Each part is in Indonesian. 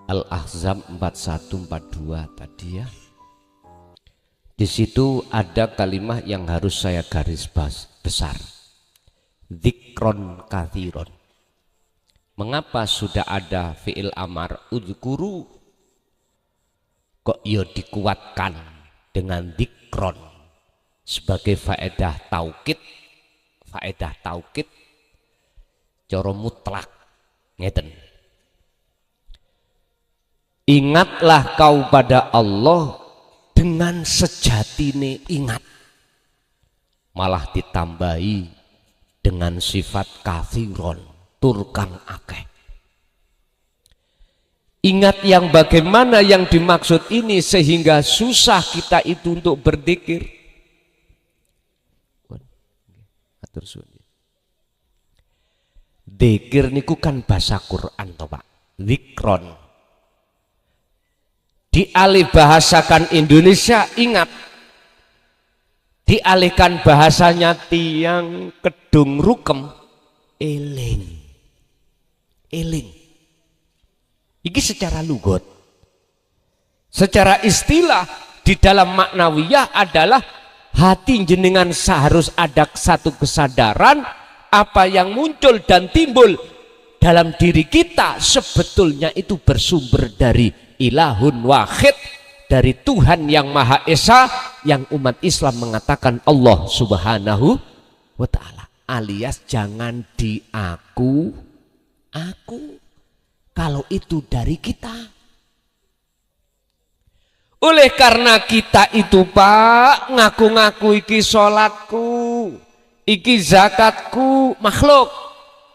Al-Ahzab 4142 tadi ya. Di situ ada kalimat yang harus saya garis besar. Dzikron kathiron. Mengapa sudah ada fi'il amar udhkuru kok ya dikuatkan dengan dzikron sebagai faedah taukid cara mutlak ngeten. Ingatlah kau pada Allah dengan sejatine ingat, malah ditambahi dengan sifat kathiron tur kang akeh. Ingat yang bagaimana yang dimaksud ini sehingga susah kita itu untuk berzikir. Atur suwun. Dzikir niku kan bahasa Quran toh Pak. Dzikron. Dialih bahasakan Indonesia ingat. Dialihkan bahasanya tiang kedung rukem eling. Eling. Iki secara lugot. Secara istilah di dalam maknawiyah adalah hati jenengan seharus ada satu kesadaran apa yang muncul dan timbul dalam diri kita sebetulnya itu bersumber dari ilahun wahid, dari Tuhan yang Maha Esa, yang umat Islam mengatakan Allah Subhanahu wa ta'ala, alias jangan di aku kalau itu dari kita. Oleh karena kita itu Pak ngaku-ngaku iki sholatku, iki zakatku makhluk,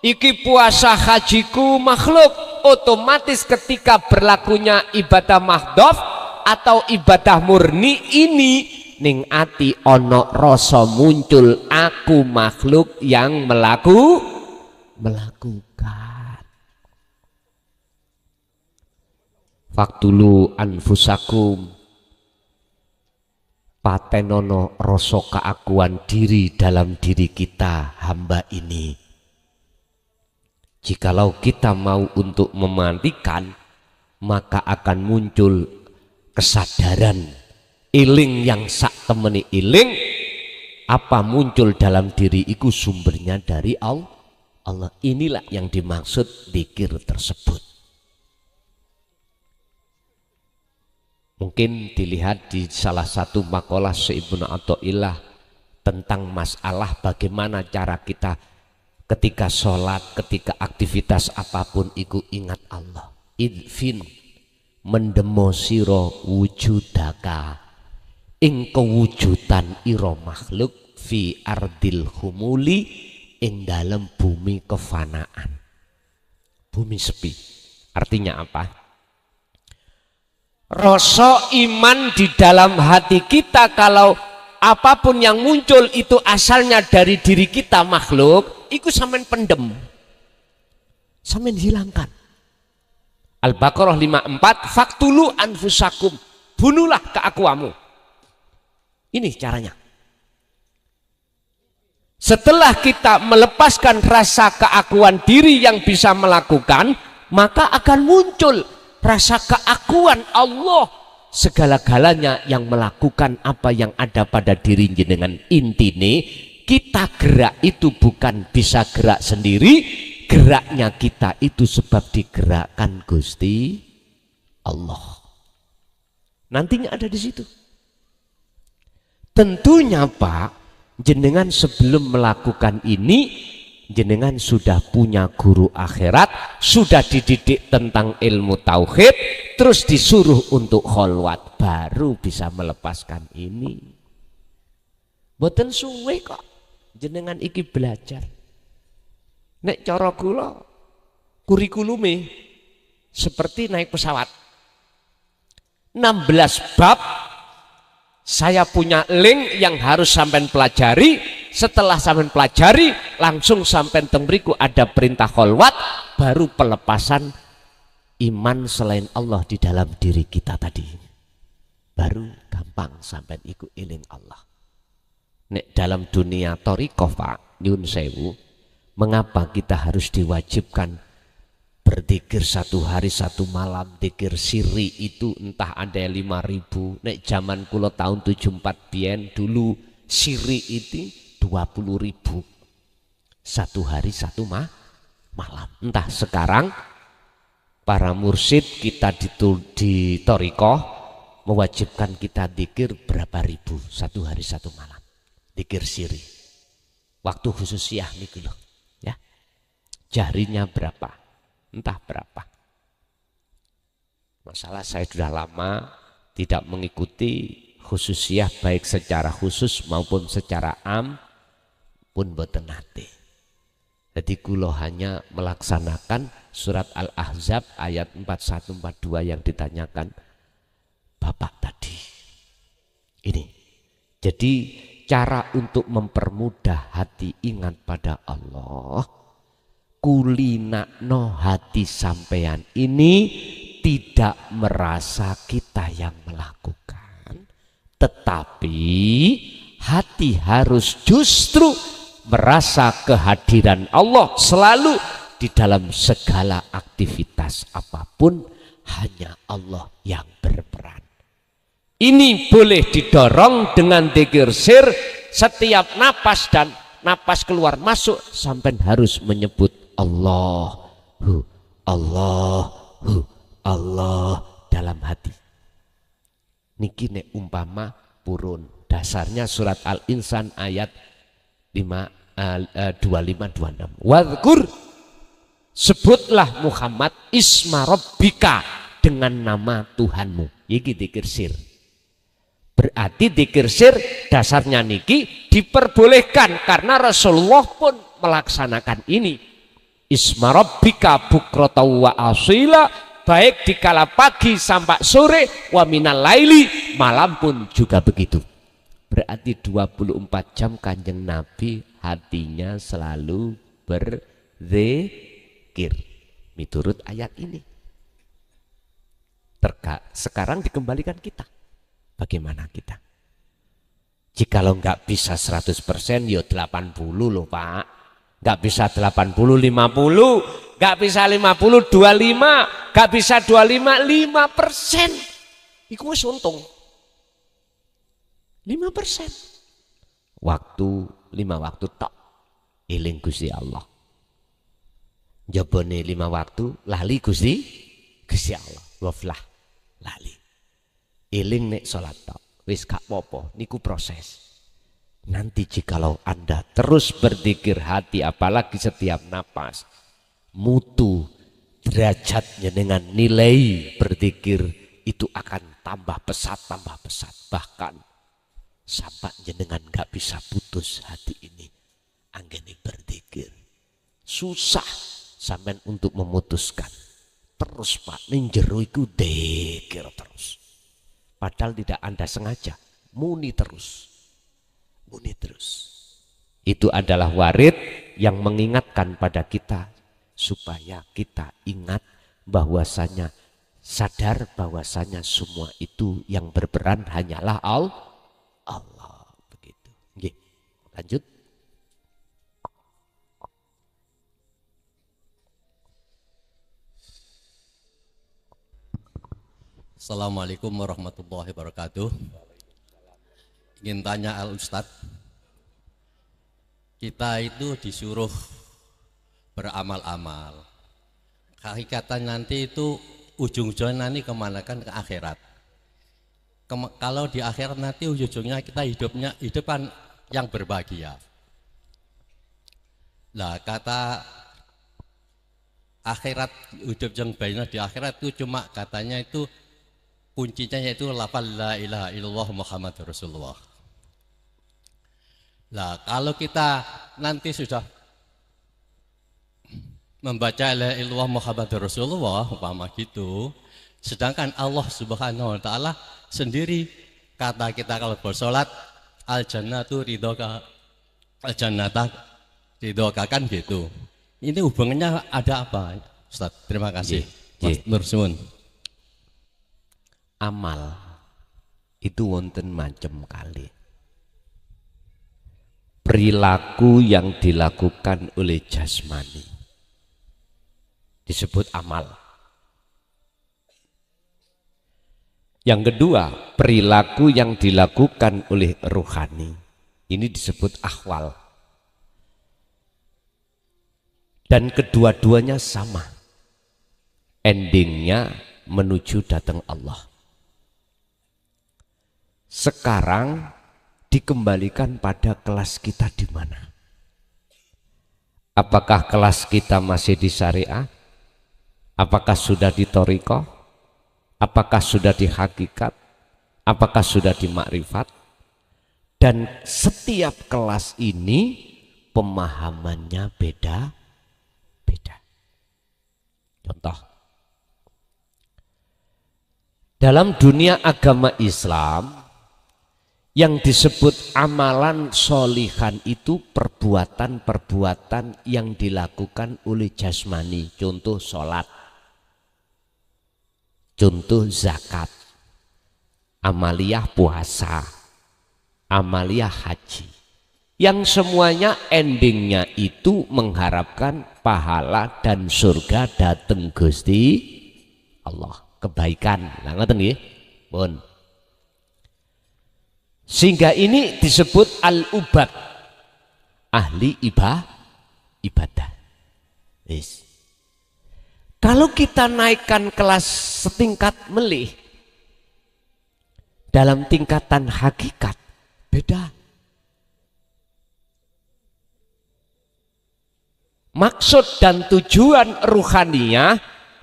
iki puasa hajiku makhluk, otomatis ketika berlakunya ibadah mahdhaf atau ibadah murni ini ning ati ono rasa muncul aku makhluk yang melakukan. Faktulu anfusakum, patenono rasa keakuan diri dalam diri kita hamba ini. Jikalau kita mau untuk memantikan, maka akan muncul kesadaran iling yang sak temeni iling, apa muncul dalam diri itu sumbernya dari Allah. Inilah yang dimaksud dzikir tersebut. Mungkin dilihat di salah satu makalah Ibnu Athaillah tentang masalah bagaimana cara kita ketika sholat, ketika aktivitas apapun itu ingat Allah. Idfin mendemo siro wujudaka ing kewujudan iro makhluk fi ardil humuli ing dalam bumi kefanaan, bumi sepi. Artinya apa? Rasa iman di dalam hati kita kalau apapun yang muncul itu asalnya dari diri kita makhluk, itu sampean pendem, sampean hilangkan. Al-Baqarah 54, faktulu anfusakum, bunuhlah keakuanmu. Ini caranya. Setelah kita melepaskan rasa keakuan diri yang bisa melakukan, maka akan muncul rasa keakuan Allah segala-galanya yang melakukan apa yang ada pada diri jenengan. Intine kita gerak itu bukan bisa gerak sendiri, geraknya kita itu sebab digerakkan Gusti Allah. Nantinya ada di situ. Tentunya Pak, jenengan sebelum melakukan ini jenengan sudah punya guru akhirat, sudah dididik tentang ilmu tauhid, terus disuruh untuk kholwat, baru bisa melepaskan ini. Mboten suwe kok jenengan iki belajar. Nek cara kula kurikulume seperti naik pesawat. 16 bab saya punya link yang harus sampean pelajari. Setelah sampean pelajari, langsung sampean teng mriku ada perintah kholwat, baru pelepasan iman selain Allah di dalam diri kita tadi. Baru gampang sampean iku eling Allah. Nek dalam dunia thariqah Pak, nyun sewu, mengapa kita harus diwajibkan berzikir satu hari satu malam, zikir siri itu entah ada 5.000. Nek zaman kula tahun 74 biyen dulu siri itu 20.000 satu hari satu malam. Entah sekarang para mursyid kita di Thariqah mewajibkan kita zikir berapa ribu satu hari satu malam, zikir siri. Waktu khususiyah niku lho ya, jarinya berapa, entah berapa. Masalah saya sudah lama tidak mengikuti khususiyah baik secara khusus maupun secara am pun boten nate. Jadi kula hanya melaksanakan surat Al-Ahzab ayat 41-42 yang ditanyakan Bapak tadi. Ini. Jadi cara untuk mempermudah hati ingat pada Allah, kulinakno hati sampean ini tidak merasa kita yang melakukan, tetapi hati harus justru merasa kehadiran Allah selalu di dalam segala aktivitas apapun, hanya Allah yang berperan. Ini boleh didorong dengan dzikir sir. Setiap napas dan napas keluar masuk sampai harus menyebut Allahu Allahu Allah dalam hati. Niki nek umpama purun dasarnya surat Al-Insan ayat 25-26. Wadhkur, sebutlah Muhammad isma rabbika, dengan nama Tuhanmu. Iki dzikir sir. Berarti dzikir sir dasarnya niki diperbolehkan karena Rasulullah pun melaksanakan ini. Isma rabbika bukrata wa asila, baik di kala pagi sampai sore, wa minal laili, malam pun juga begitu. Berarti 24 jam Kanjeng Nabi hatinya selalu berzikir miturut ayat ini. Sekarang dikembalikan kita. Bagaimana kita? Jikalau nggak bisa 100%, ya 80 loh Pak. Nggak bisa 80, 50. Nggak bisa 50, 25. Nggak bisa 25, 5%. Iku wis untung. 5%. Waktu 5 waktu tok eling Gusti Allah. Jabone 5 waktu lali Gusti Allah. Waflah lali. Eling nek salat tok wis gak apa-apa, niku proses. Nanti jikalau Anda terus berzikir hati, apalagi setiap napas, mutu derajatnya dengan nilai berzikir itu akan tambah pesat, bahkan sampai jenengan gak bisa putus hati ini anggene berzikir. Susah sampean untuk memutuskan. Terus Pak, ning jero iku dzikir terus. Padahal tidak Anda sengaja, muni terus. Itu adalah warid yang mengingatkan pada kita supaya kita ingat bahwasanya, sadar bahwasanya semua itu yang berperan hanyalah Allah. Begitu. Nggih. Lanjut. Assalamualaikum warahmatullahi wabarakatuh. Ingin tanya Al Ustadz, kita itu disuruh beramal-amal. Hakikatan nanti itu ujung-ujungnya nanti kemana, kan ke akhirat. Kalau di akhirat nanti ujung-ujungnya kita hidup kan yang berbahagia. Lah kata akhirat, hidup yang baiknya di akhirat itu cuma katanya itu kuncinya yaitu lafal la ilaha illallah Muhammadur Rasulullah. Lah kalau kita nanti sudah membaca la ilaha illallah Muhammadur Rasulullah umpama gitu, sedangkan Allah Subhanahu wa taala sendiri kata kita kalau bersolat al jannatu ridhoka, al jannata ridhoka, kan gitu. Ini hubungannya ada apa Ustaz? Terima kasih. Mas Nur Suwun. Amal itu wonten macam kali. Perilaku yang dilakukan oleh jasmani. disebut amal. Yang kedua, perilaku yang dilakukan oleh ruhani. Ini disebut ahwal. Dan kedua-duanya sama. Endingnya menuju datang Allah. Sekarang dikembalikan pada kelas kita di mana? Apakah kelas kita masih di syariah? Apakah sudah di thariqah? Apakah sudah di hakikat? Apakah sudah di makrifat? Dan setiap kelas ini pemahamannya beda-beda. Contoh, dalam dunia agama Islam yang disebut amalan solihan itu perbuatan-perbuatan yang dilakukan oleh jasmani. Contoh sholat, contoh zakat, amaliyah puasa, amaliyah haji, yang semuanya endingnya itu mengharapkan pahala dan surga dateng Gusti Allah, kebaikan. Nah, ngoten nggih, pun. Sehingga ini disebut al-ubad, ahli ibadah. Yes. Kalau kita naikkan kelas setingkat melih, dalam tingkatan hakikat, beda. Maksud dan tujuan ruhaniyah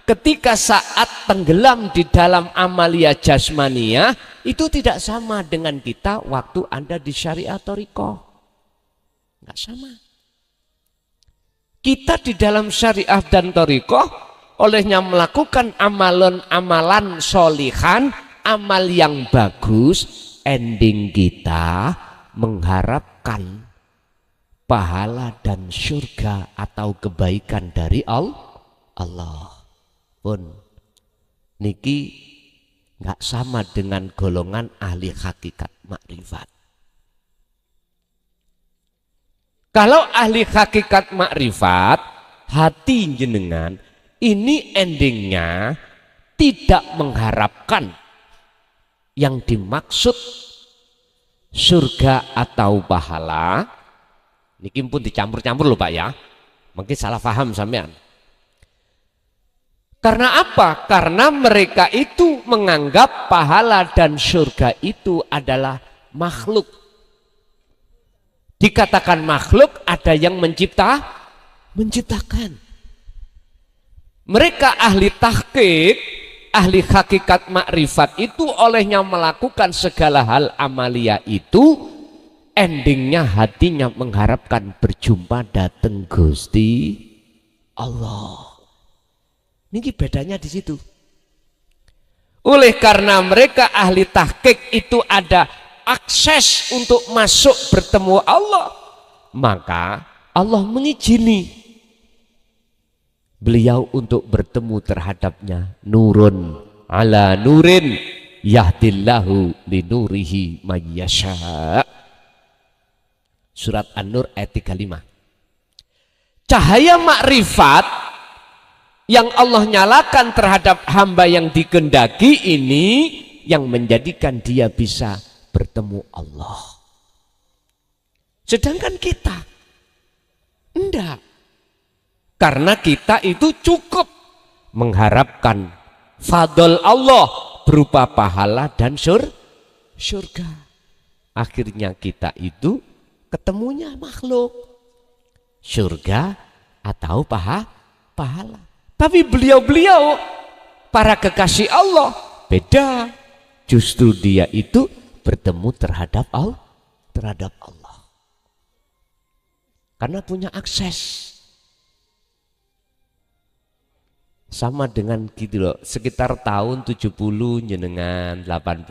ketika saat tenggelam di dalam amalia jasmaniyah itu tidak sama dengan kita waktu Anda di syariah thariqah. Enggak sama. Kita di dalam syariah dan thariqah olehnya melakukan amalan solihan, amal yang bagus, ending kita mengharapkan pahala dan surga atau kebaikan dari Allah. Pun niki nggak sama dengan golongan ahli hakikat makrifat. Kalau ahli hakikat makrifat, hati jenengan ini endingnya tidak mengharapkan yang dimaksud surga atau pahala. Niki pun dicampur-campur loh Pak ya, mungkin salah paham sampean. Karena apa? Karena mereka itu menganggap pahala dan surga itu adalah makhluk. Dikatakan makhluk, ada yang menciptakan. Mereka ahli tahqiq, ahli hakikat makrifat itu olehnya melakukan segala hal amalia itu, endingnya hatinya mengharapkan berjumpa datang Gusti Allah. Ini bedanya di situ. Oleh karena mereka ahli tahqiq itu ada akses untuk masuk bertemu Allah, maka Allah mengizini beliau untuk bertemu terhadapnya. Nurun ala nurin yahdillahu linurihi mayyasha. Surat An-Nur ayat 35. Cahaya makrifat yang Allah nyalakan terhadap hamba yang dikehendaki ini yang menjadikan dia bisa bertemu Allah. Sedangkan kita enggak. Karena kita itu cukup mengharapkan fadl Allah berupa pahala dan surga. Akhirnya kita itu ketemunya makhluk, surga atau pahala. Tapi beliau-beliau para kekasih Allah beda. Justru dia itu bertemu terhadap Allah. Karena punya akses. Sama dengan gitu loh, sekitar tahun 70 jenengan 80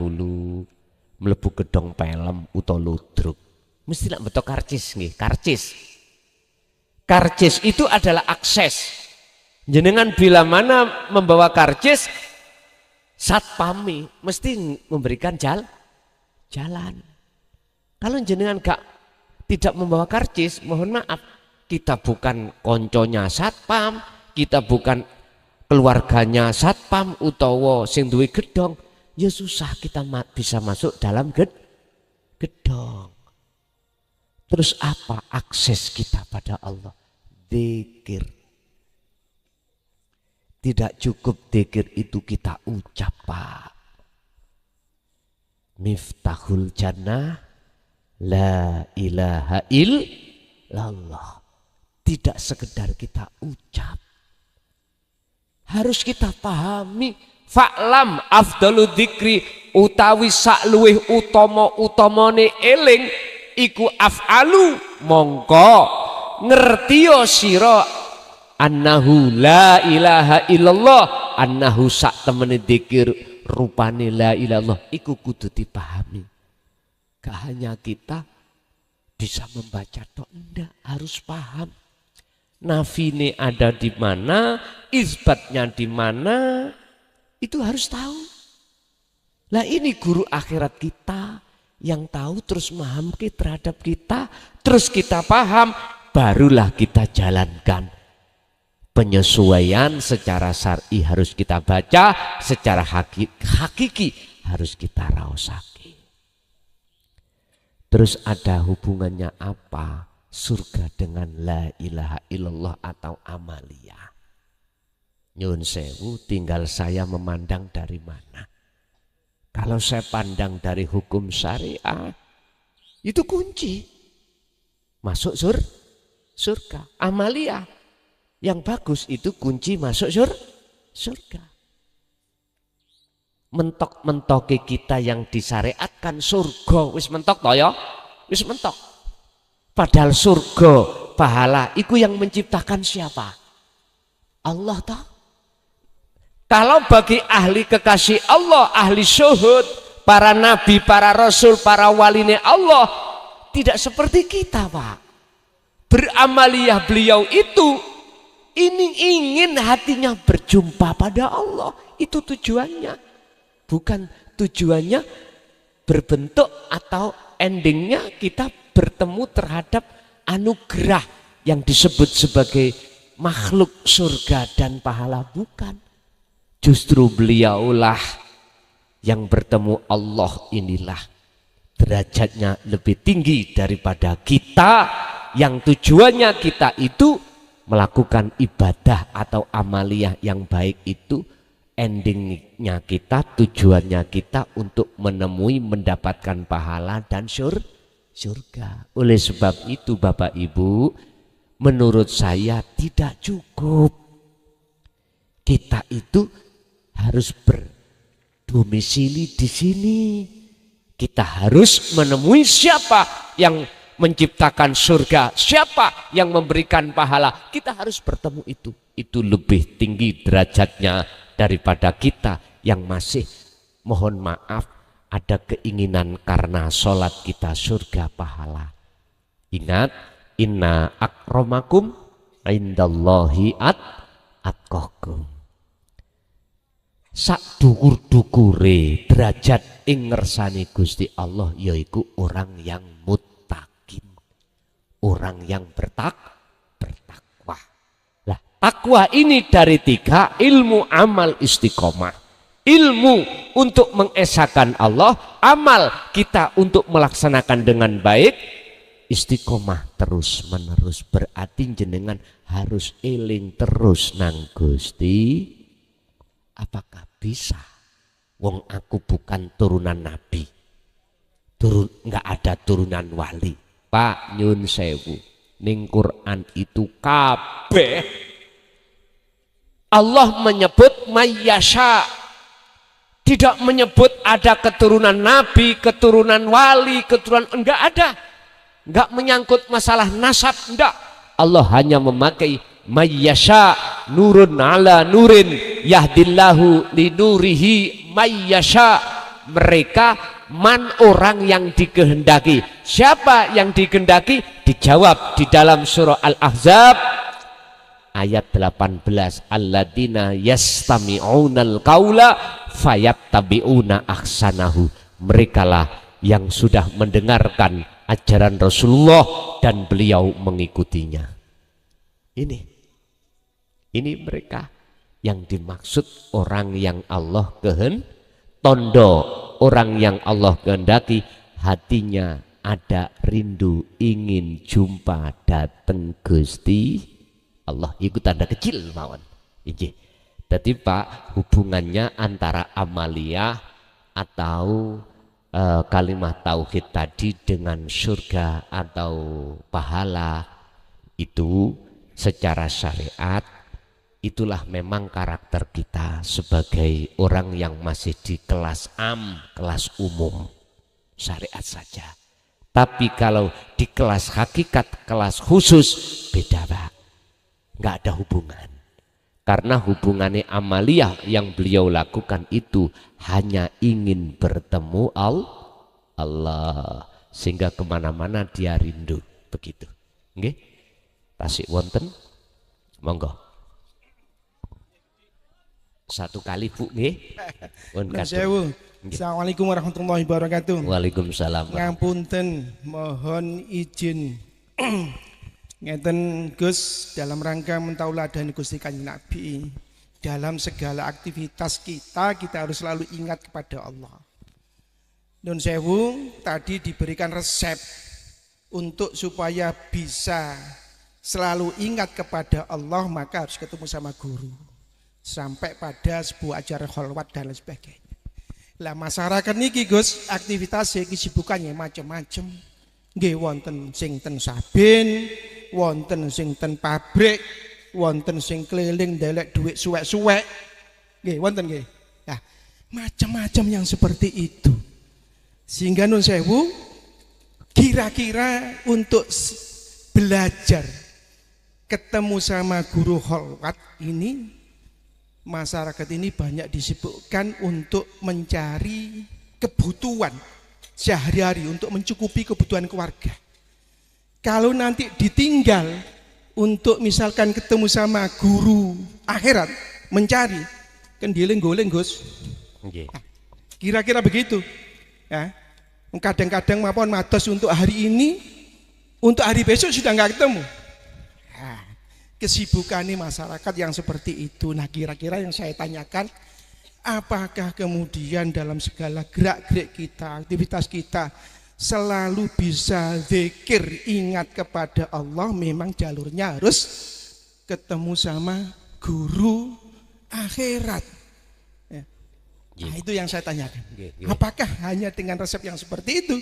mlebu gedong pelem utawa ludruk. Mesti nak beto karcis nih, karcis. Karcis itu adalah akses. Jenengan bila mana membawa karcis, satpami mesti memberikan jalan. Kalau jenengan tidak membawa karcis, mohon maaf, kita bukan konconya satpam, kita bukan keluarganya satpam utawa sing duwe gedong, ya susah kita bisa masuk dalam gedong. Terus apa akses kita pada Allah? Dzikir. Tidak cukup dzikir itu kita ucap, Pak. Miftahul jannah la ilaha illallah. Tidak sekedar kita ucap. Harus kita pahami. Fa'lam afdalu dzikri utawi sakluwih utama-utamane eling iku af'alu mongko ngertiyo sira annahu la ilaha illallah, annahu sak temene dzikir rupane la ilallah iku kudu dipahami. Gak hanya kita bisa membaca tok, enggak, harus paham. Nafine ada di mana, isbatnya di mana, itu harus tahu. Lah ini guru akhirat kita yang tahu terus memahami terhadap kita, terus kita paham, barulah kita jalankan. Penyesuaian secara syar'i harus kita baca, secara hakiki harus kita raosake. Terus ada hubungannya apa surga dengan la ilaha illallah atau amaliyah? Nyun sewu, tinggal saya memandang dari mana. Kalau saya pandang dari hukum syariah, itu kunci masuk surga. Amaliyah yang bagus itu kunci masuk surga. Mentok-mentoke kita yang disyariatkan surga wis mentok toh ya, wis mentok. Padahal surga pahala itu yang menciptakan siapa? Allah toh. Kalau bagi ahli kekasih Allah, ahli syuhud, para nabi, para rasul, para waline Allah, tidak seperti kita, Pak. Beramaliyah beliau itu ini ingin hatinya berjumpa pada Allah. Itu tujuannya. Bukan tujuannya berbentuk atau endingnya kita bertemu terhadap anugerah yang disebut sebagai makhluk surga dan pahala. Bukan. Justru beliaulah yang bertemu Allah, inilah derajatnya lebih tinggi daripada kita yang tujuannya kita itu melakukan ibadah atau amaliyah yang baik, itu endingnya kita, tujuannya kita untuk menemui mendapatkan pahala dan surga. Oleh sebab itu Bapak Ibu, menurut saya tidak cukup kita itu harus berdomisili di sini. Kita harus menemui siapa yang menciptakan surga, siapa yang memberikan pahala. Kita harus bertemu itu. Itu lebih tinggi derajatnya daripada kita yang masih, mohon maaf, ada keinginan karena sholat kita surga pahala. Ingat, inna akramakum indallahi atqakum. Sak dukur-dukure derajat ing ngersani Gusti Allah yaiku orang yang muttaqin, orang yang bertakwa. Lah, takwa ini dari tiga: ilmu, amal, istiqomah. Ilmu untuk mengesahkan Allah, amal kita untuk melaksanakan dengan baik, istiqomah terus menerus. Berarti jenengan harus eling terus nang Gusti. Apakah bisa? Wong aku bukan turunan nabi, nggak ada turunan wali. Pak nyun sewu, ning Quran itu kabeh Allah menyebut mayyasha, tidak menyebut ada keturunan nabi, keturunan wali, keturunan, enggak ada. Enggak menyangkut masalah nasab, enggak. Allah hanya memakai mayyasha, nurun ala nurin, yahdillahu linurihi mayyasha. Mereka orang yang dikehendaki. Siapa yang dikehendaki? Dijawab di dalam surah Al-Ahzab ayat 18, alladzina yastami'unal qaula fayattabi'una ahsanahu. Merekalah yang sudah mendengarkan ajaran Rasulullah dan beliau mengikutinya. Ini mereka Yang dimaksud orang yang Allah tondo, orang yang Allah kehendaki, hatinya ada rindu ingin jumpa dateng Gusti Allah. Itu tanda kecil mawon. Injih. Jadi Pak, hubungannya antara amaliyah atau kalimat tauhid tadi dengan surga atau pahala itu secara syariat itulah memang karakter kita sebagai orang yang masih di kelas kelas umum syariat saja. Tapi kalau di kelas hakikat, kelas khusus beda Pak, nggak ada hubungan. Karena hubungannya amaliyah yang beliau lakukan itu hanya ingin bertemu Allah, sehingga kemana-mana dia rindu begitu. Nggih, tasik wonten, monggo. Satu kali Bu nggih. Sewu. Assalamualaikum warahmatullahi wabarakatuh. Waalaikumsalam. Ngapunten, mohon izin. Ngeten Gus, dalam rangka mentauladani Gusti Kanjeng Nabi, dalam segala aktivitas kita harus selalu ingat kepada Allah. Nun sewu, tadi diberikan resep untuk supaya bisa selalu ingat kepada Allah, maka harus ketemu sama guru. Sampai pada sebuah ajaran kholwat dan lain sebagainya. Lah masyarakat niki Gus, aktivitas kesibukannya macam-macam. Nggih wonten sing ten Saben, wonten sing ten pabrik, wonten sing keliling ndelek duit suwek-suwek. Nggih wonten nggih. Nah, macam-macam yang seperti itu. Sehingga nun sewu kira-kira untuk belajar ketemu sama guru kholwat ini, masyarakat ini banyak disibukkan untuk mencari kebutuhan sehari-hari untuk mencukupi kebutuhan keluarga. Kalau nanti ditinggal untuk misalkan ketemu sama guru akhirat mencari, kan dileng-goleng Gus. Nah, kira-kira begitu. Ya. Kadang-kadang mapon matos untuk hari ini, untuk hari besok sudah nggak ketemu. Nah, kesibukannya masyarakat yang seperti itu. Nah, kira-kira yang saya tanyakan, apakah kemudian dalam segala gerak-gerik kita, aktivitas kita selalu bisa zikir, ingat kepada Allah, memang jalurnya harus ketemu sama guru akhirat. Ya. Nah, itu yang saya tanyakan. Apakah hanya dengan resep yang seperti itu?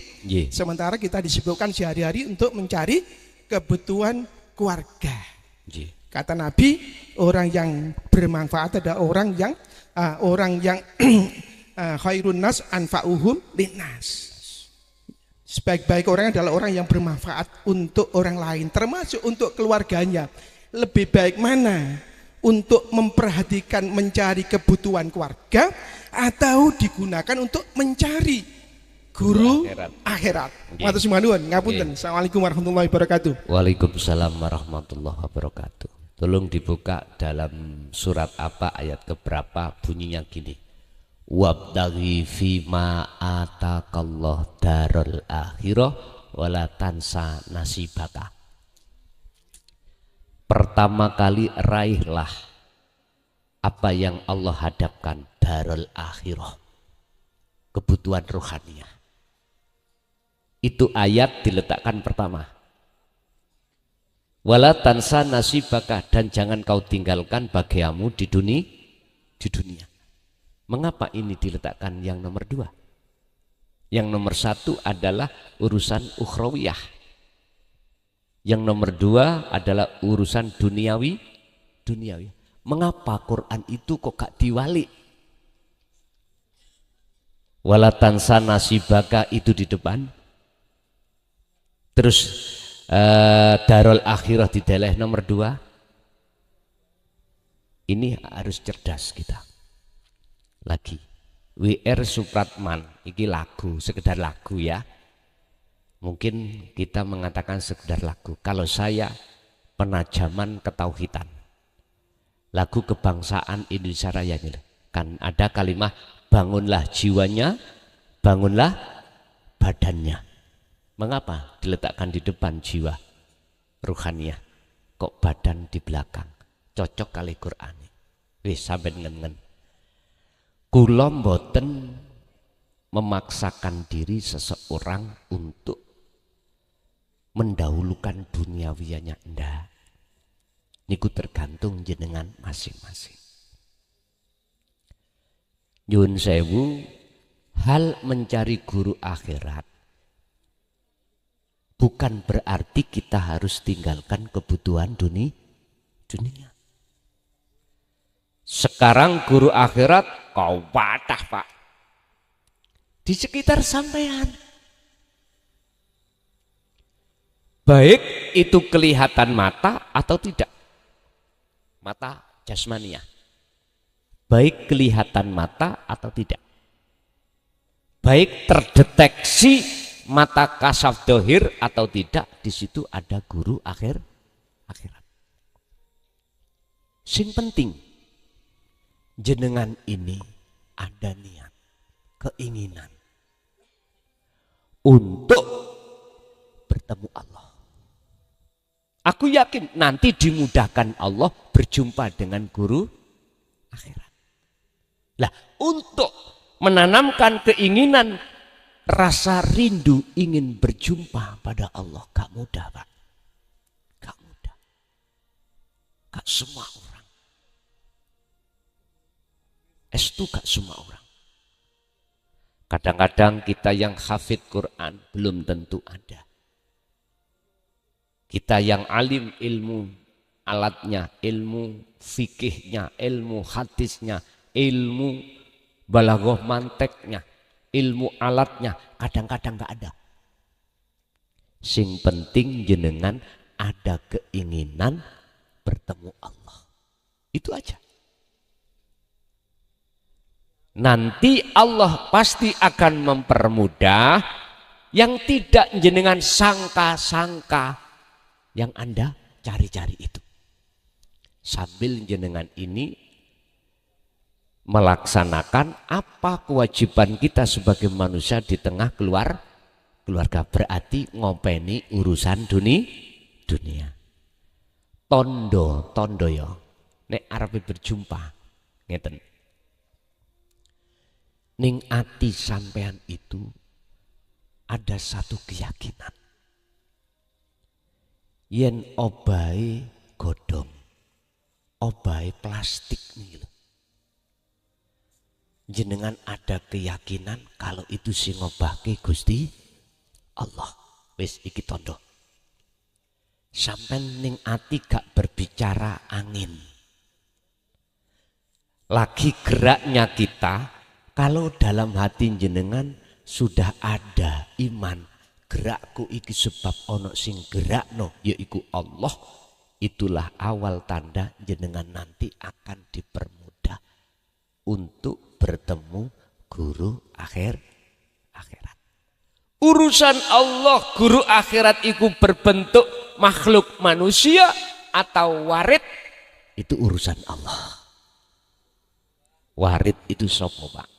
Sementara kita disibukkan sehari-hari untuk mencari kebutuhan keluarga. Kata Nabi, orang yang bermanfaat adalah orang yang khairun nas anfa'uhum linnas. Sebaik-baik orang adalah orang yang bermanfaat untuk orang lain, termasuk untuk keluarganya. Lebih baik mana? Untuk memperhatikan mencari kebutuhan keluarga atau digunakan untuk mencari guru akhirat. Matur sembah nuwun, ngapunten. Assalamualaikum warahmatullahi wabarakatuh. Waalaikumsalam warahmatullahi wabarakatuh. Tolong dibuka dalam surat apa, ayat keberapa, bunyinya gini. Wabtaghi fima atakallah darul akhirah wala tansa nasibaka. Pertama kali raihlah apa yang Allah hadapkan, darul akhirah, kebutuhan rohaniah. Itu ayat diletakkan pertama. Wala tansa nasibaka, dan jangan kau tinggalkan bagiamu di dunia. Mengapa ini diletakkan yang nomor dua? Yang nomor satu adalah urusan ukhrawiyah. Yang nomor dua adalah urusan duniawi. Mengapa Quran itu kok gak diwalik? Wala tansa nasibaka itu di depan. Terus darul akhirah di deleh nomor dua. Ini harus cerdas kita. Lagi W.R. Supratman, ini lagu, sekedar lagu ya. Mungkin kita mengatakan sekedar lagu. Kalau saya penajaman ketauhidan, lagu kebangsaan Indonesia Raya ini kan ada kalimat bangunlah jiwanya, bangunlah badannya. Mengapa diletakkan di depan jiwa ruhaniyah, kok badan di belakang? Cocok kali Quran. Wis sampean ngen-ngen. Kula mboten memaksakan diri seseorang untuk mendahulukan duniawianya, ndak. Niku tergantung jenengan masing-masing. Nyuwun sewu, hal mencari guru akhirat bukan berarti kita harus tinggalkan kebutuhan dunia. Sekarang guru akhirat kau patah, Pak, di sekitar sampean. Baik itu kelihatan mata atau tidak. Mata jasmaniah. Baik kelihatan mata atau tidak. Baik terdeteksi mata kasaf dohir atau tidak, di situ ada guru akhirat. Sing penting jenengan ini ada niat, keinginan untuk bertemu Allah. Aku yakin nanti dimudahkan Allah berjumpa dengan guru akhirat. Lah, untuk menanamkan keinginan, rasa rindu ingin berjumpa pada Allah, gak mudah, Pak. Gak mudah. Gak semua orang. Itu gak semua orang. Kadang-kadang kita yang hafid Quran belum tentu ada. Kita yang alim ilmu alatnya, ilmu fikihnya, ilmu hadisnya, ilmu balaghah manteknya, ilmu alatnya, kadang-kadang gak ada. Sing penting jenengan ada keinginan bertemu Allah. Itu aja. Nanti Allah pasti akan mempermudah yang tidak jenengan sangka-sangka, yang Anda cari-cari itu. Sambil jenengan ini melaksanakan apa kewajiban kita sebagai manusia di tengah keluarga, berarti ngopeni urusan dunia. Tondo ya. Nek arep berjumpa ngeten. Ning ati sampean itu ada satu keyakinan. Yen obahe godhong, obahe plastik nih lho. Jenengan ada keyakinan kalau itu sing ngobahke Gusti Allah. Wis iki tondo. Sampean ning ati gak berbicara angin. Lagi geraknya kita. Kalau dalam hati jenengan sudah ada iman, gerakku iki sebab ono sing gerakno yaiku Allah, itulah awal tanda jenengan nanti akan dipermudah untuk bertemu guru akhirat. Urusan Allah guru akhirat itu berbentuk makhluk manusia atau warid, itu urusan Allah. Warid itu sapa, Pak?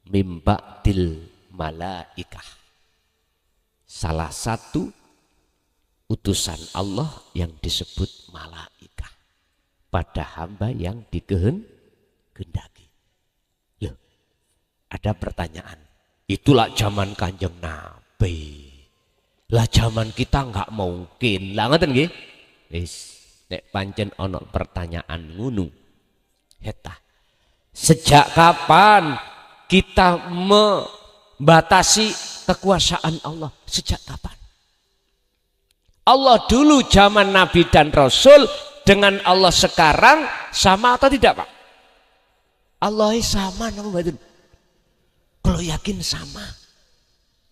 Mimba'dil malaikah, salah satu utusan Allah yang disebut malaikah pada hamba yang dikehendaki. Loh, ada pertanyaan, itulah zaman Kanjeng Nabi, lah zaman kita nggak mungkin lah, ngoten nggih. Wis nek pancen ana pertanyaan ngono, heta sejak kapan kita membatasi kekuasaan Allah? Sejak kapan? Allah dulu zaman Nabi dan Rasul dengan Allah sekarang sama atau tidak, Pak? Allah sama napa mboten? Kalau yakin sama.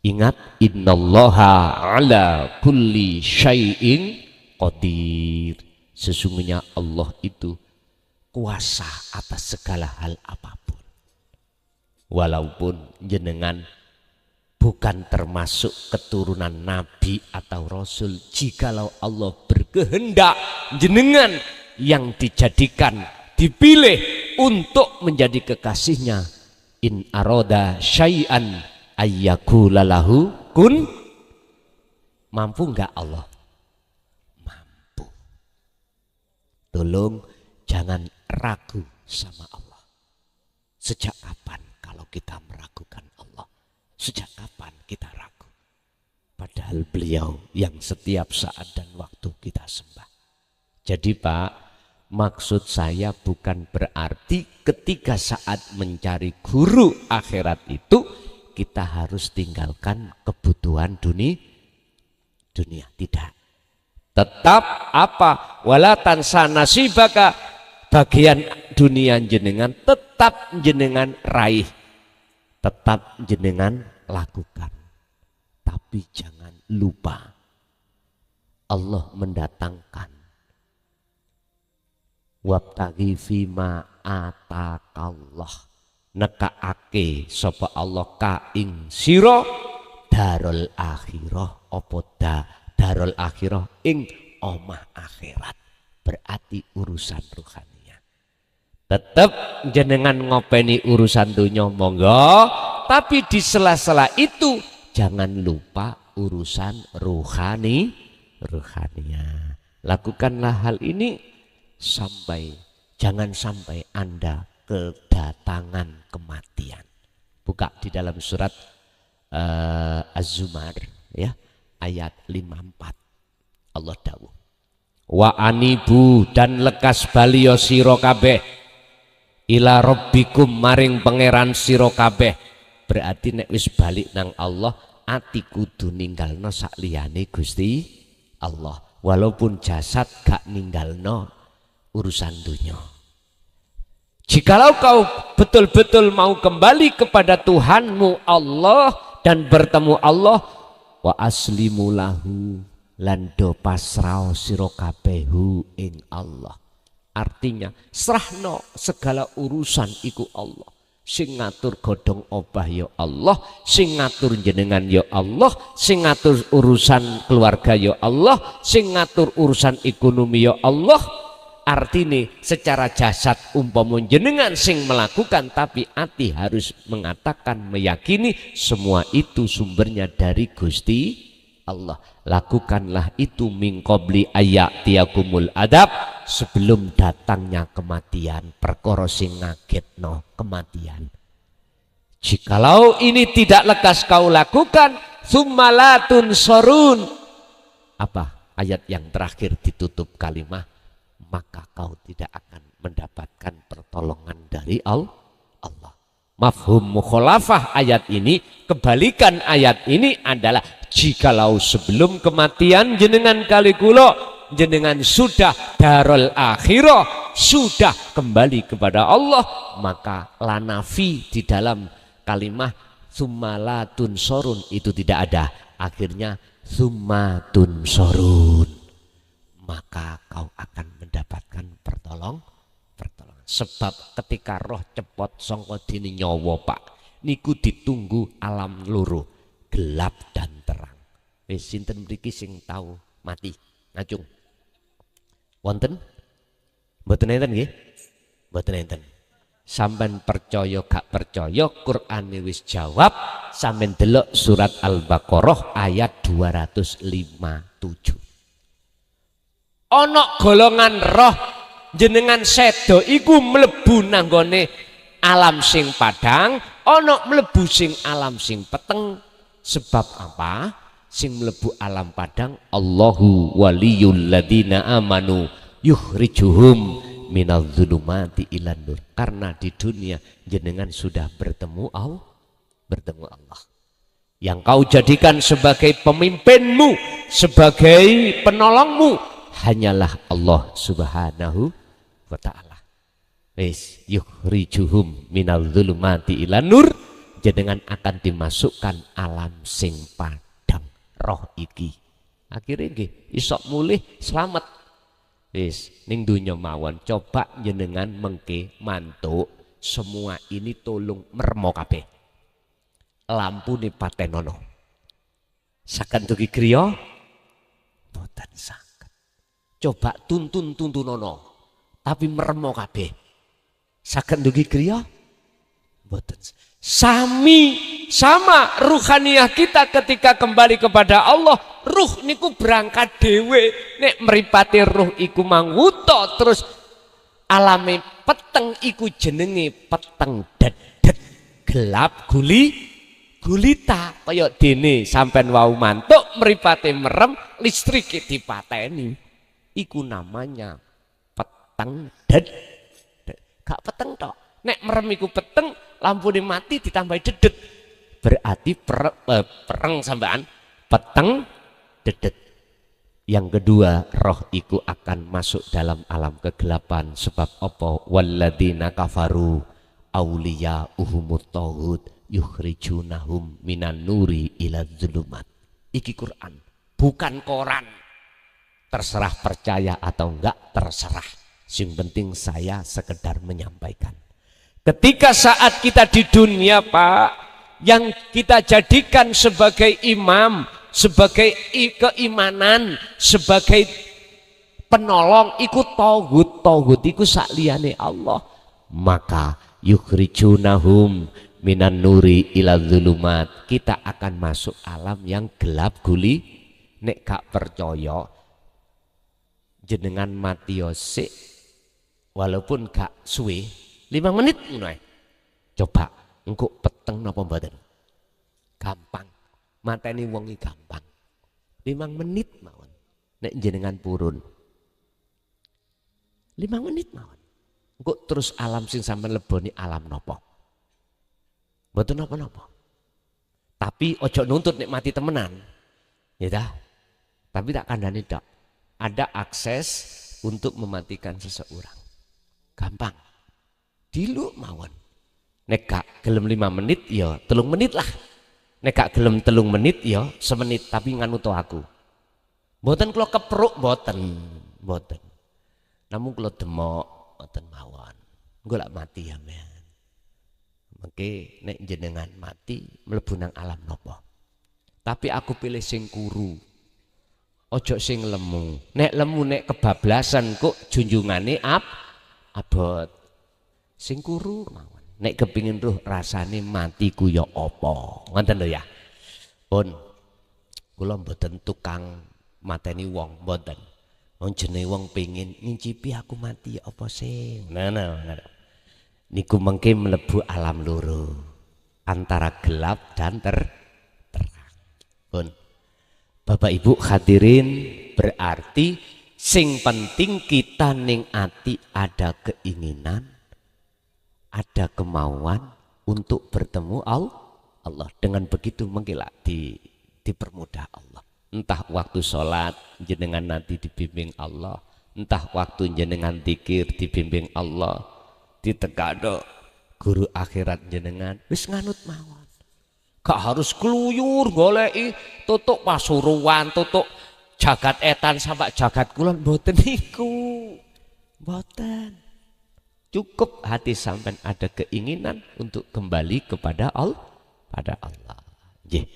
Ingat, innallaha ala kulli syai'in qadir. Sesungguhnya Allah itu kuasa atas segala hal apapun. Walaupun jenengan bukan termasuk keturunan Nabi atau Rasul, jikalau Allah berkehendak jenengan yang dijadikan, dipilih untuk menjadi kekasihnya, in aroda syai'an ayyakula lahu kun, mampu enggak Allah? Mampu. Tolong jangan ragu sama Allah. Sejak kapan kalau kita meragukan Allah? Sejak kapan kita ragu? Padahal beliau yang setiap saat dan waktu kita sembah. Jadi Pak, maksud saya bukan berarti ketika saat mencari guru akhirat itu kita harus tinggalkan kebutuhan dunia. Tidak. Tetap apa? Wala tansa nasibaka, bagian dunia jenengan tetap jenengan raih. Tetap jenengan lakukan. Tapi jangan lupa Allah mendatangkan wabtaghi fima atakallah, nekaake sapa Allah ka ing sira darul akhirah, apa darul akhirah ing omah akhirat, berarti urusan rohaninya. Tetap jenengan ngopeni urusan dunya monggo, tapi di sela-sela itu jangan lupa urusan rohaninya. Lakukanlah hal ini jangan sampai Anda kedatangan kematian. Buka di dalam surat Az-Zumar ya, ayat 54. Allah dawuh, wa anibu dan lekas baliyo sira kabeh ila rabbikum maring pangeran sira kabeh. Berarti nek wis balik nang Allah, ati kudu ninggalno sak liyane Gusti Allah. Walaupun jasad gak ninggalno urusan dunia. Jikalau kau betul-betul mau kembali kepada Tuhanmu Allah dan bertemu Allah, wa aslimu lahu lan do pasrao sira kabehu ing Allah. Artinya serahno segala urusan iku Allah. Sing ngatur godhong obah ya Allah, sing ngatur jenengan ya Allah, sing ngatur urusan keluarga ya Allah, sing ngatur urusan ekonomi ya Allah. Artinya secara jasad umpama jenengan sing melakukan, tapi hati harus mengatakan, meyakini semua itu sumbernya dari Gusti Allah. Lakukanlah itu min qabli ayatiyakumul adab, sebelum datangnya kematian, perkara sing ngagetno kematian. Jikalau ini tidak lekas kau lakukan, summalatun sorun, apa ayat yang terakhir ditutup kalimat, maka kau tidak akan mendapatkan pertolongan dari Allah. Mafhum mukhalafah ayat ini, kebalikan ayat ini adalah jikalau sebelum kematian jenengan kali kula jenengan sudah darul akhirah, sudah kembali kepada Allah, maka lanafi di dalam kalimat summalatun sorun itu tidak ada, akhirnya summatun sorun, maka kau akan mendapatkan pertolongan. Sebab ketika roh cepot sangka dene nyawa Pak, niku ditunggu alam loro, gelap dan terang. Wis sinten mriki sing tahu mati? Ngacung. Wonten? Mboten enten nggih? Mboten enten. Sampeyan percaya gak percaya, Qur'ane wis jawab. Sampeyan delok surat Al-Baqarah ayat 257. Ana golongan roh jenengan sedo iku mlebu nanggone alam sing padang, ana mlebu sing alam sing peteng. Sebab apa? Sing mlebu alam padang, Allahu waliyul ladina amanu yukhrijuhum minadh-dhulumati ilan nur. Karena di dunia jenengan sudah bertemu Allah. Yang kau jadikan sebagai pemimpinmu, sebagai penolongmu, hanyalah Allah Subhanahu wa ta'ala. Wis yukhrijuhum minadh-dhulumati ilan nur, jenengan akan dimasukkan alam sing padang roh iki. Akhirnya nggih iso mulih selamat. Wis ning donya mawon coba jenengan mengke mantuk semua ini tolong mermo kabeh. Lampune patenono. Saken dugi griya boten saged. Coba tuntunono tapi mermo kabeh. Saken dugi griya boten. Sama ruhaniyah kita ketika kembali kepada Allah, ruh niku berangkat dewe, nek mripate ruh iku manguto terus alame peteng iku jenenge peteng dedet gelap gulita kaya dene sampean wau mantuk mripate merem listrik dipateni iku namanya peteng dedet. Gak peteng tok, nek merem iku peteng lampune mati ditambahi dedet berarti pereng sampean peteng dedet. Yang kedua, roh iku akan masuk dalam alam kegelapan sebab apa? Walladzina kafaru auliya uhumut tauhid yukhrijunahum minan nuri ila dzulumat. Iki Quran, bukan koran. Terserah percaya atau enggak terserah. Yang penting saya sekedar menyampaikan. Ketika saat kita di dunia, Pak, yang kita jadikan sebagai imam, sebagai keimanan, sebagai penolong ikut tauhid iku sakliyane Allah, maka yukhrijunahum minan nuri ila dzulumat, kita akan masuk alam yang gelap guli. Nek gak percaya jenengan mati sik walaupun gak suwe 5 menit ngono ae, coba engko peteng napa mboten? Gampang mateni wong iki gampang. 5 menit mawon. Nek jenengan purun 5 menit mawon. Engko terus alam sing sampean leboni alam napa? Mboten napa-napa. Tapi ojo nuntut nek mati temenan. Ya dah. Tapi tak kandhani tok. Ada akses untuk mematikan seseorang. Gampang. Dilu mawon. Nek gak gelem 5 menit ya 3 menit lah. Nek gak gelem 3 menit ya semenit tapi nganuto aku. Mboten kula kepruk mboten. Namun kula demok mboten mawon. Engko lak mati ya men. Mengke nek jenengan mati mlebu nang alam napa? Tapi aku pilih sing kuru. Ojo sing lemu. Nek lemu nek kebablasan kok junjungane abot. Sing kuru mawon. Nek kepingin roh rasane mati ku ya apa? Ngoten lho ya. Pun kula mboten tukang mateni wong, mboten. Wong jenenge wong pengin ngincipi aku mati ya apa sing. Nah. Niku mengke mlebu alam loro. Antara gelap dan terang. Pun Bapak Ibu hadirin, berarti sing penting kita ning ati ada keinginan, ada kemauan untuk bertemu Allah. Dengan begitu mengkilak dipermudah Allah. Entah waktu sholat jenengan nanti dibimbing Allah, entah waktu jenengan zikir dibimbing Allah, ditekado guru akhirat jenengan wis nganut mawon. Gak harus keluyur goleki tutuk Pasuruan, tutuk jagat etan sampai jagat kulon, mboten niku. Mboten. Cukup hati sampean ada keinginan untuk kembali kepada Allah. Nggih.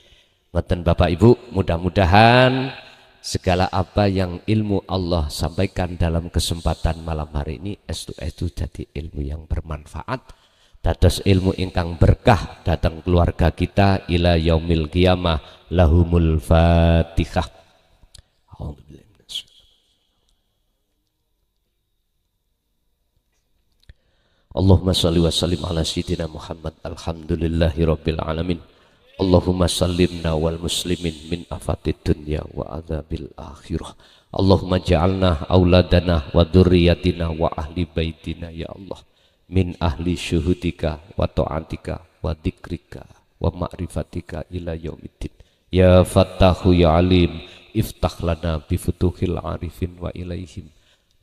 Ngoten Bapak Ibu, mudah-mudahan segala apa yang ilmu Allah sampaikan dalam kesempatan malam hari ini estu jadi ilmu yang bermanfaat. Dados ilmu ingkang berkah datang keluarga kita ila yaumil qiyamah. Lahumul Fatihah. Allahumma salli wa sallim ala sayyidina Muhammad. Alhamdulillahi rabbil alamin. Allahumma sallimna wal muslimin min afatid dunya wa adzabil akhirah. Allahumma ja'alna auladana wa dzurriyyatina wa ahli baitina ya Allah min ahli syuhudika wa ta'atika wa dzikrika wa ma'rifatika ila yaumiddin. Ya Fattahu ya Alim, iftah lana bi futuhil arifin wa ilaihim.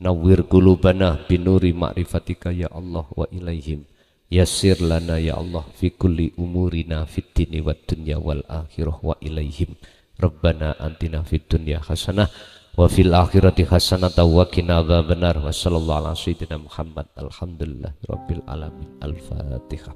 Nawwir qulubana binuri ma'rifatika ya Allah wa ilaihim. Yassir lana ya Allah fi kulli umurina fid dini wad dunya wal akhirah wa ilaihim. Rabbana atina fid dunya hasanah wa fil akhirati hasanatan wa qina adzabannar. Wa sallallahu ala sayyidina Muhammad. Alhamdulillah rabbil alamin. Al-Fatihah.